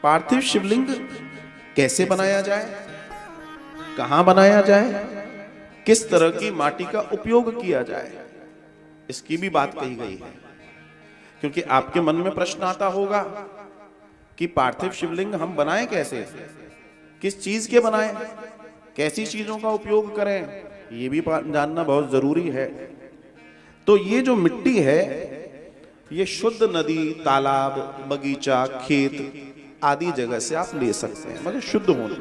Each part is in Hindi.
पार्थिव शिवलिंग कैसे बनाया जाए, कहां बनाया जाए, किस तरह की माटी का उपयोग किया जाए, इसकी भी बात कही गई है। क्योंकि आपके मन में प्रश्न आता होगा कि पार्थिव शिवलिंग हम बनाएं कैसे, किस चीज के बनाएं, कैसी चीजों का उपयोग करें, ये भी जानना बहुत जरूरी है। तो ये जो मिट्टी है ये शुद्ध नदी, तालाब, बगीचा, खेत आदि जगह से आप ले सकते हैं, मगर शुद्ध होने।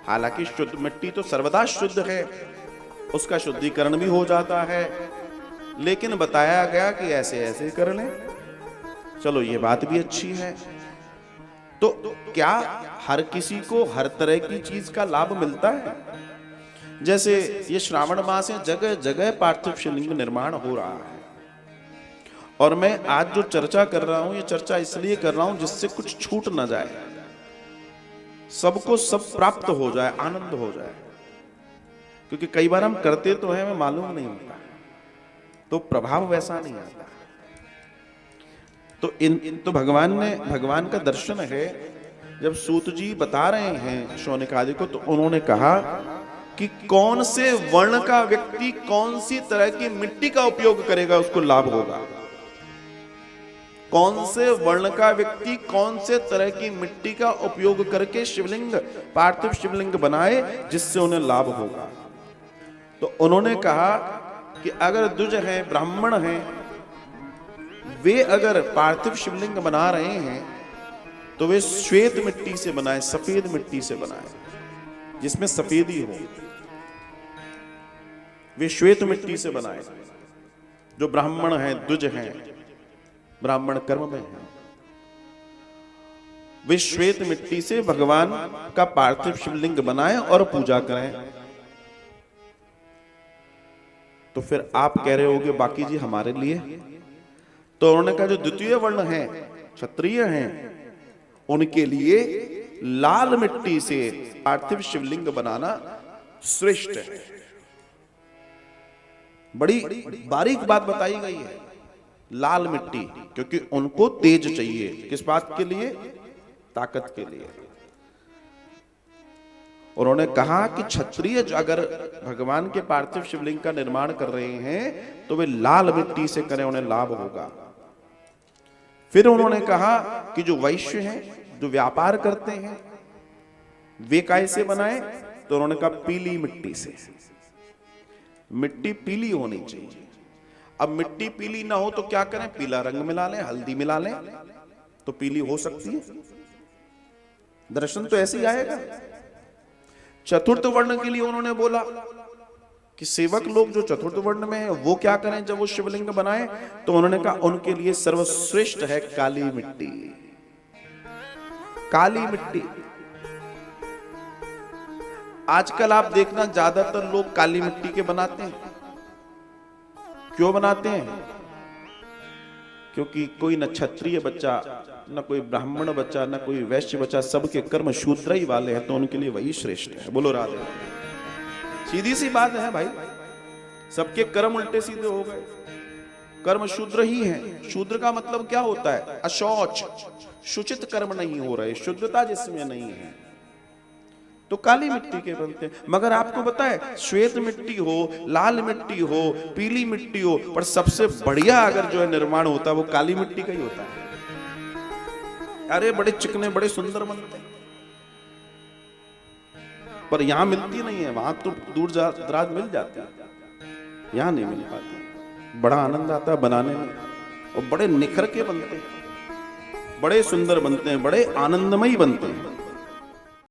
हालांकि शुद्ध मिट्टी तो सर्वदा शुद्ध है, उसका शुद्धिकरण भी हो जाता है, लेकिन बताया गया कि ऐसे ऐसे कर लें। चलो ये बात भी अच्छी है। तो क्या हर किसी को हर तरह की चीज का लाभ मिलता है? जैसे ये श्रावण मास है, जगह जगह पार्थिव शिवलिंग निर्माण हो रहा है, और मैं आज जो चर्चा कर रहा हूं ये चर्चा इसलिए कर रहा हूं जिससे कुछ छूट ना जाए, सबको सब प्राप्त हो जाए, आनंद हो जाए। क्योंकि कई बार हम करते तो हैं, हमें मालूम नहीं होता, तो प्रभाव वैसा नहीं आता। तो तो भगवान का दर्शन है। जब सूत जी बता रहे हैं शौनक आदि को, तो उन्होंने कहा कि कौन से वर्ण का व्यक्ति कौन सी तरह की मिट्टी का उपयोग करेगा उसको लाभ होगा। कौन से वर्ण का व्यक्ति कौन से तरह की मिट्टी का उपयोग करके शिवलिंग, पार्थिव शिवलिंग बनाए जिससे उन्हें लाभ होगा। तो उन्होंने कहा कि अगर द्विज हैं, ब्राह्मण हैं, वे अगर पार्थिव शिवलिंग बना रहे हैं तो वे श्वेत मिट्टी से बनाए, सफेद मिट्टी से बनाए, जिसमें सफेदी हो। वे श्वेत मिट्टी से बनाए। जो ब्राह्मण हैं, द्विज हैं, ब्राह्मण कर्म में हैं, वे श्वेत मिट्टी से भगवान का पार्थिव शिवलिंग बनाएं और पूजा करें। तो फिर आप कह रहे होगे बाकी जी हमारे लिए? तो उन्होंने कहा जो द्वितीय वर्ण है, क्षत्रिय हैं, उनके लिए लाल मिट्टी से पार्थिव शिवलिंग बनाना श्रेष्ठ है। बड़ी बारीक बात बताई गई है। लाल मिट्टी, क्योंकि उनको तेज चाहिए। किस बात के लिए? ताकत के लिए। उन्होंने कहा कि क्षत्रिय अगर भगवान के पार्थिव शिवलिंग का निर्माण कर रहे हैं तो वे लाल मिट्टी से करें, उन्हें लाभ होगा। फिर उन्होंने कहा कि जो वैश्य हैं, जो व्यापार करते हैं, वे कैसे बनाएं? तो उन्होंने कहा पीली मिट्टी से। मिट्टी पीली होनी चाहिए। अब मिट्टी पीली ना हो तो क्या करें? पीला रंग मिला लें, हल्दी मिला लें तो पीली हो सकती है। दर्शन तो ऐसे ही आएगा। चतुर्थ वर्ण के लिए उन्होंने बोला कि सेवक लोग जो चतुर्थ वर्ण में है वो क्या करें जब वो शिवलिंग बनाए? तो उन्होंने कहा उनके लिए सर्वश्रेष्ठ है काली मिट्टी। काली मिट्टी। आजकल आप देखना ज्यादातर लोग काली मिट्टी के बनाते हैं। क्यों बनाते हैं? क्योंकि कोई न क्षत्रिय बच्चा, न कोई ब्राह्मण बच्चा, न कोई वैश्य बच्चा, सबके कर्म शूद्र ही वाले हैं, तो उनके लिए वही श्रेष्ठ है। बोलो राधे। सीधी सी बात है भाई, सबके कर्म उल्टे सीधे हो गए, कर्म शूद्र ही हैं। शूद्र का मतलब क्या होता है? अशौच, शुचित कर्म नहीं हो रहे, शुद्धता जिसमें नहीं है, तो काली मिट्टी के बनते हैं। मगर आपको पता है, श्वेत मिट्टी हो, लाल मिट्टी हो, पीली मिट्टी हो, पर सबसे बढ़िया अगर जो है निर्माण होता है वो काली मिट्टी का ही होता है। अरे बड़े चिकने, बड़े सुंदर बनते हैं, पर यहां मिलती नहीं है। वहां तो दूर दराज मिल जाती है, यहां नहीं मिल पाती। बड़ा आनंद आता है बनाने में, और बड़े निखर के बनते हैं, बड़े सुंदर बनते हैं, बड़े आनंदमयी बनते हैं।